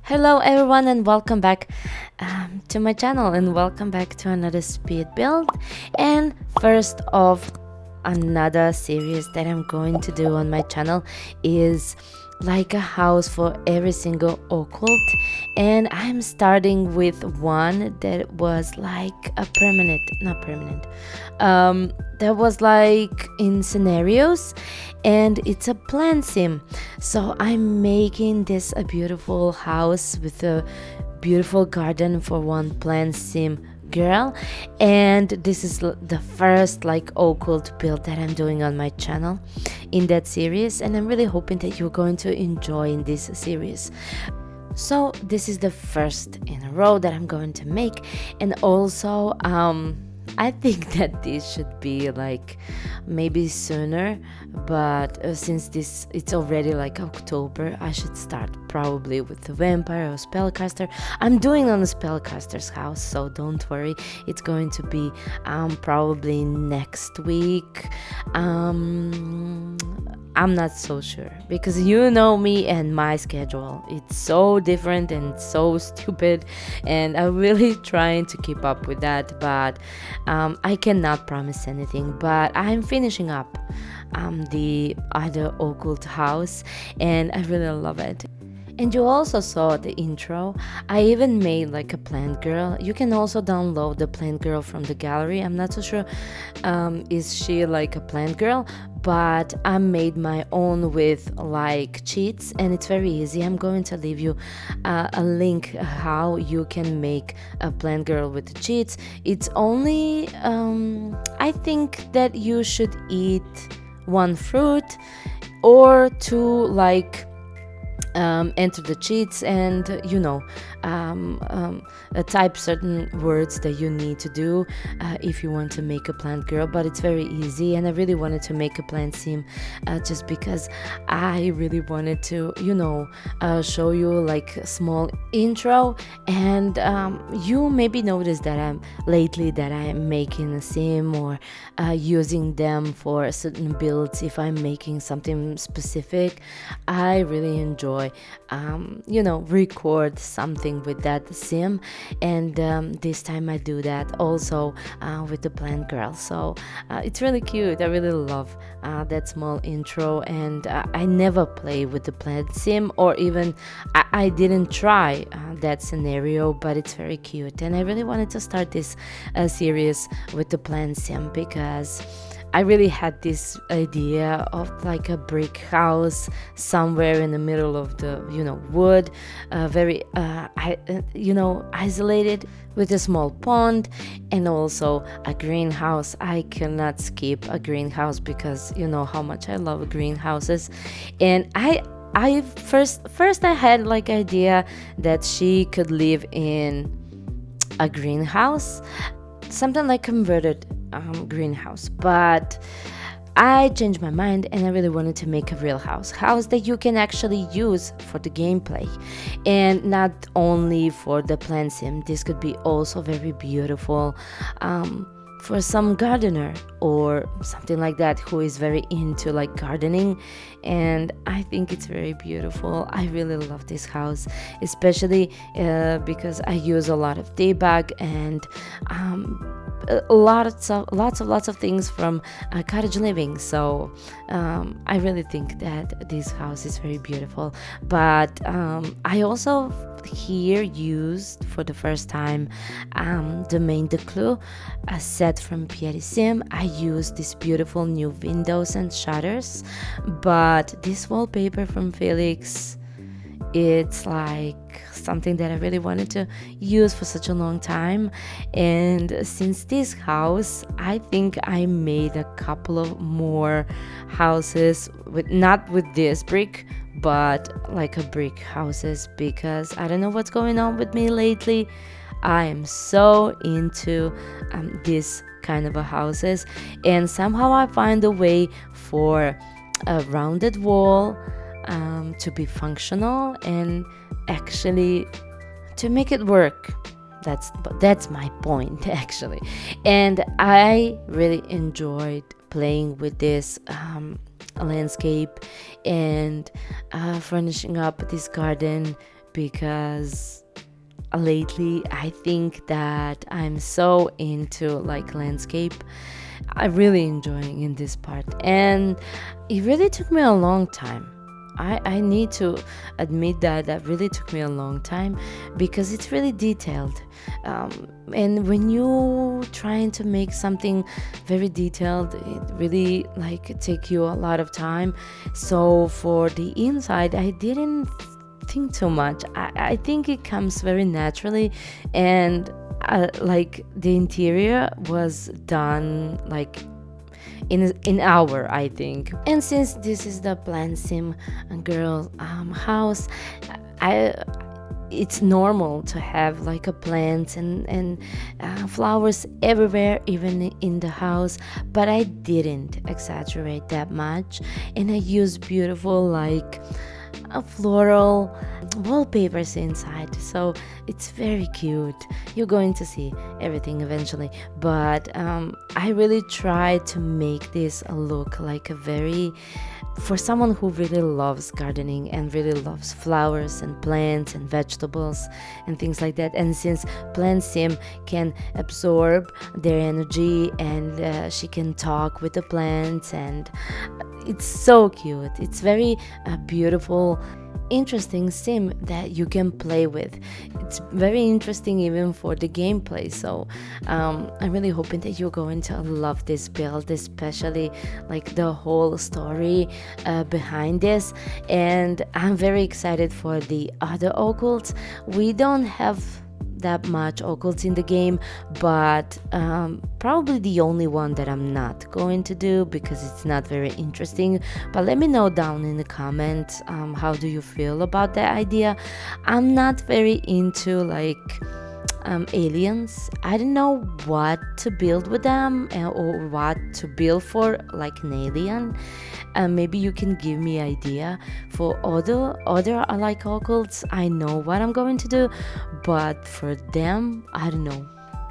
Hello everyone and welcome back to my channel and welcome back to another speed build and first of another series that I'm going to do on my channel is like a house for every single occult, and I'm starting with one that was like a not permanent, that was like in scenarios, and it's a PlantSim. So I'm making this a beautiful house with a beautiful garden for one PlantSim girl, and this is the first like occult build that I'm doing on my channel in that series, and I'm really hoping that you're going to enjoy in this series. So this is the first in a row that I'm going to make, and also I think that this should be like maybe sooner, but since it's already like October, I should start probably with the vampire or spellcaster. I'm doing on the spellcaster's house, so don't worry, it's going to be probably next week. I'm not so sure because you know me and my schedule. It's so different and so stupid, and I'm really trying to keep up with that, but I cannot promise anything. But I'm finishing up the other occult house, and I really love it. And you also saw the intro. I even made like a plant girl. You can also download the plant girl from the gallery. I'm not so sure is she like a plant girl, but I made my own with like cheats, and it's very easy. I'm going to leave you a link how you can make a plant girl with the cheats. It's only I think that you should eat one fruit or two, like enter the cheats, and type certain words that you need to do if you want to make a plant girl. But it's very easy, and I really wanted to make a plant sim just because I really wanted to show you like a small intro, and you maybe noticed that I'm making a sim or using them for certain builds. If I'm making something specific, I really enjoy record something with that sim, and this time I do that also with the plant girl. So it's really cute. I really love that small intro, and I never play with the plant sim, or even I didn't try that scenario, but it's very cute, and I really wanted to start this series with the plant sim because I really had this idea of like a brick house somewhere in the middle of the wood, very isolated, with a small pond and also a greenhouse. I cannot skip a greenhouse because you know how much I love greenhouses. And I first I had like idea that she could live in a greenhouse, something like converted greenhouse, but I changed my mind, and I really wanted to make a real house that you can actually use for the gameplay, and not only for the plant sim. This could be also very beautiful for some gardener or something like that who is very into like gardening, and I think it's very beautiful. I really love this house, especially because I use a lot of debug and lots of things from Cottage living. So I really think that this house is very beautiful. But I also here used for the first time Domain de Clou, a set from PlantSim. I used these beautiful new windows and shutters, but this wallpaper from Felix, it's like something that I really wanted to use for such a long time. And since this house, I think I made a couple of more houses not with this brick, but like a brick houses, because I don't know what's going on with me lately. I am so into this kind of a houses, and somehow I find a way for a rounded wall to be functional and actually to make it work. That's my point actually, and I really enjoyed playing with this landscape and furnishing up this garden because lately I think that I'm so into like landscape. I'm really enjoying in this part, and it really took me a long time. I need to admit that really took me a long time because it's really detailed. And when you trying to make something very detailed, it really like take you a lot of time. So for the inside, I didn't think too much. I think it comes very naturally, and like the interior was done like in hour, I think. And since this is the PlantSim girl house, I it's normal to have like a plants and flowers everywhere, even in the house, but I didn't exaggerate that much, and I used beautiful like floral wallpapers inside, so it's very cute. You're going to see everything eventually, but I really try to make this look like a very, for someone who really loves gardening and really loves flowers and plants and vegetables and things like that. And since PlantSim can absorb their energy, and she can talk with the plants, and it's so cute. It's very beautiful, interesting sim that you can play with. It's very interesting even for the gameplay. So I'm really hoping that you're going to love this build, especially like the whole story behind this. And I'm very excited for the other occults. We don't have that much occults in the game, but probably the only one that I'm not going to do because it's not very interesting. But let me know down in the comments, how do you feel about that idea. I'm not very into like aliens. I don't know what to build with them, or what to build for like an alien. Maybe you can give me idea for other like occults. I know what I'm going to do, but for them, I don't know.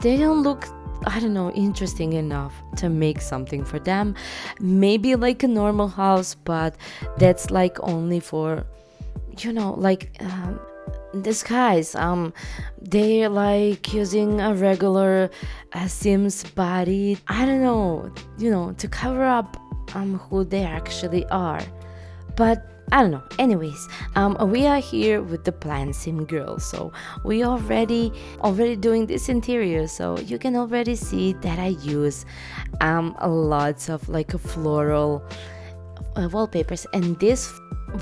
They don't look, I don't know, interesting enough to make something for them. Maybe like a normal house, but that's like only for, like this guys, they're like using a regular Sims body, I don't know, to cover up who they actually are. But I don't know. Anyways, we are here with the PlantSim girl, so we already doing this interior. So you can already see that I use lots of like a floral wallpapers, and these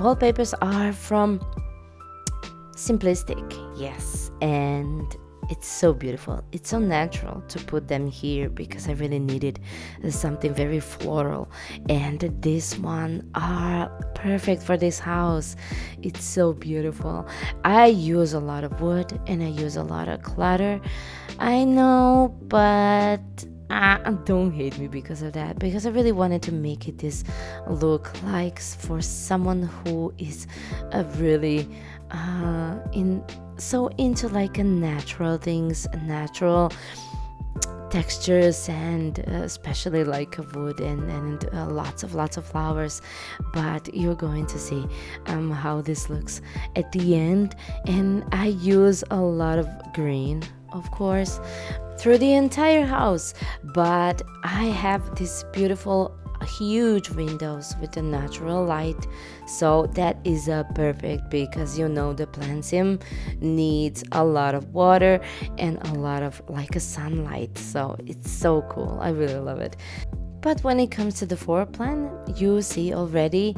wallpapers are from Simplistic, yes, and it's so beautiful. It's so natural to put them here because I really needed something very floral, and this one are perfect for this house. It's so beautiful. I use a lot of wood and I use a lot of clutter, I know, but don't hate me because of that, because I really wanted to make it this look like for someone who is a really into like a natural things, natural textures, and especially like wood and lots of flowers. But you're going to see how this looks at the end. And I use a lot of green, of course, through the entire house, but I have this beautiful huge windows with the natural light, so that is perfect, because the PlantSim needs a lot of water and a lot of like a sunlight, so it's so cool. I really love it. But when it comes to the floor plan, you see already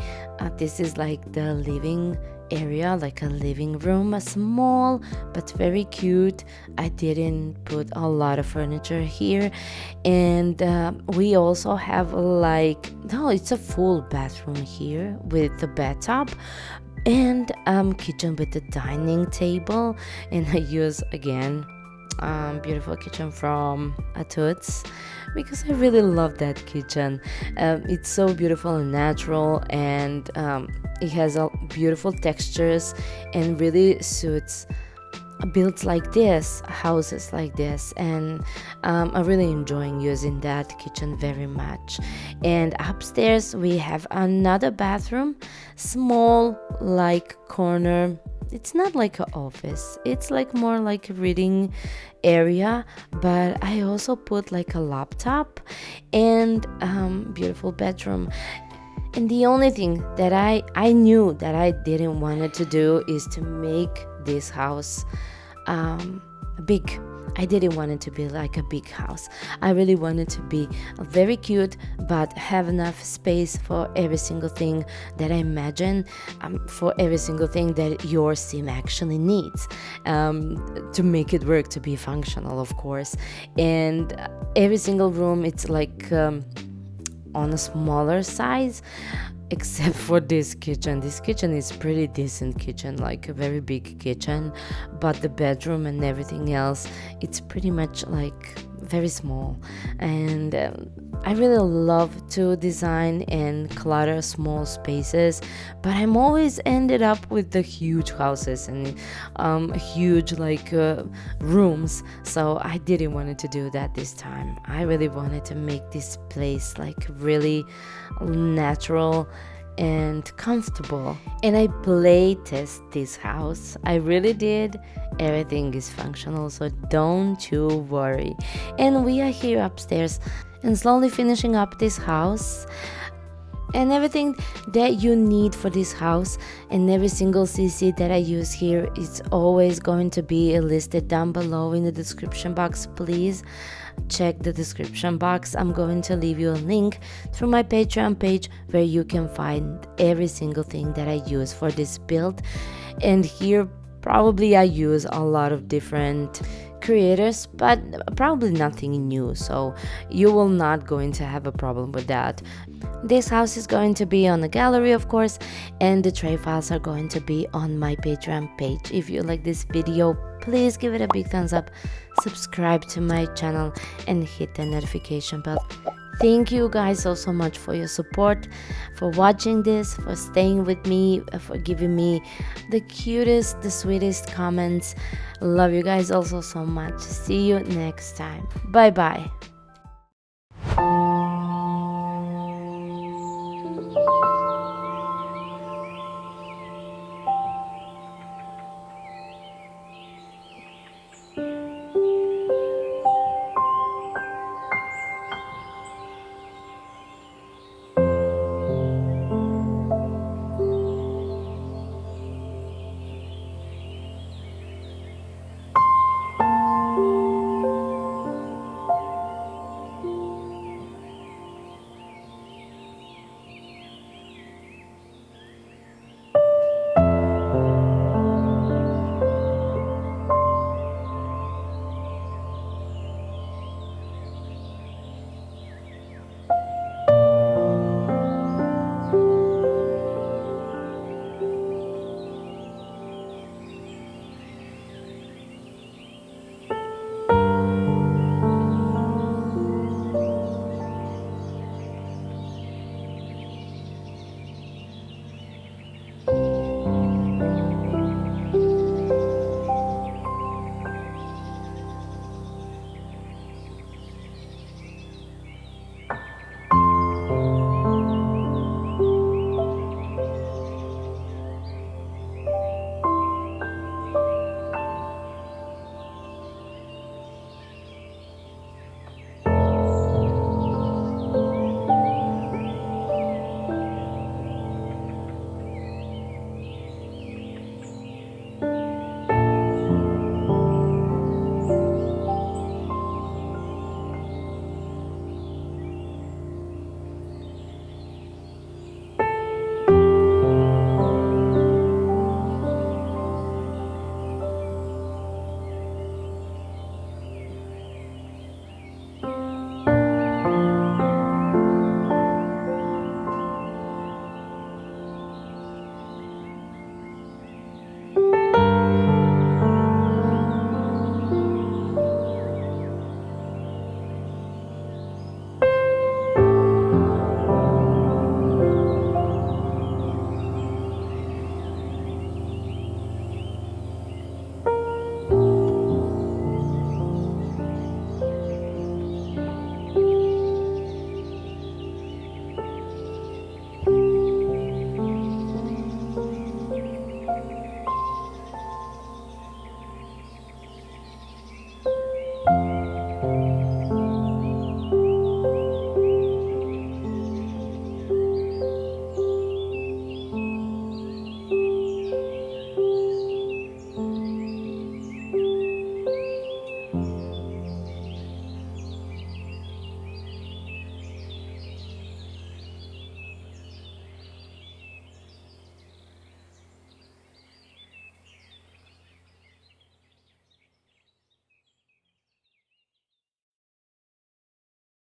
this is like the living area, like a living room, a small but very cute. I didn't put a lot of furniture here, and we also have it's a full bathroom here with the bathtub and kitchen with the dining table. And I use again beautiful kitchen from Toots, because I really love that kitchen. It's so beautiful and natural, and it has beautiful textures and really suits builds like this, houses like this. And I'm really enjoying using that kitchen very much. And upstairs we have another bathroom, small like corner it's not like an office, it's like more like a reading area, but I also put like a laptop and beautiful bedroom. And the only thing that I knew that I didn't want to do is to make this house big. I didn't want it to be like a big house. I really wanted to be very cute, but have enough space for every single thing that I imagine, for every single thing that your sim actually needs, to make it work, to be functional, of course. And every single room, it's like on a smaller size, except for this kitchen. This kitchen is pretty decent kitchen, like a very big kitchen, but the bedroom and everything else, it's pretty much like very small. And I really love to design and clutter small spaces, but I'm always ended up with the huge houses and huge like rooms. So I didn't want to do that this time. I really wanted to make this place like really natural and comfortable, and I play test this house. I really did. Everything is functional, so don't you worry. And we are here upstairs and slowly finishing up this house, and everything that you need for this house and every single CC that I use here is always going to be listed down below in the description box. Please check the description box. I'm going to leave you a link through my Patreon page where you can find every single thing that I use for this build. And here probably I use a lot of different creators, but probably nothing new, so you will not going to have a problem with that. This house is going to be on the gallery, of course, and the tray files are going to be on my Patreon page. If you like this video, please give it a big thumbs up, subscribe to my channel, and hit the notification bell. Thank you guys so much for your support, for watching this, for staying with me, for giving me the cutest, the sweetest comments. Love you guys also so much. See you next time. Bye bye.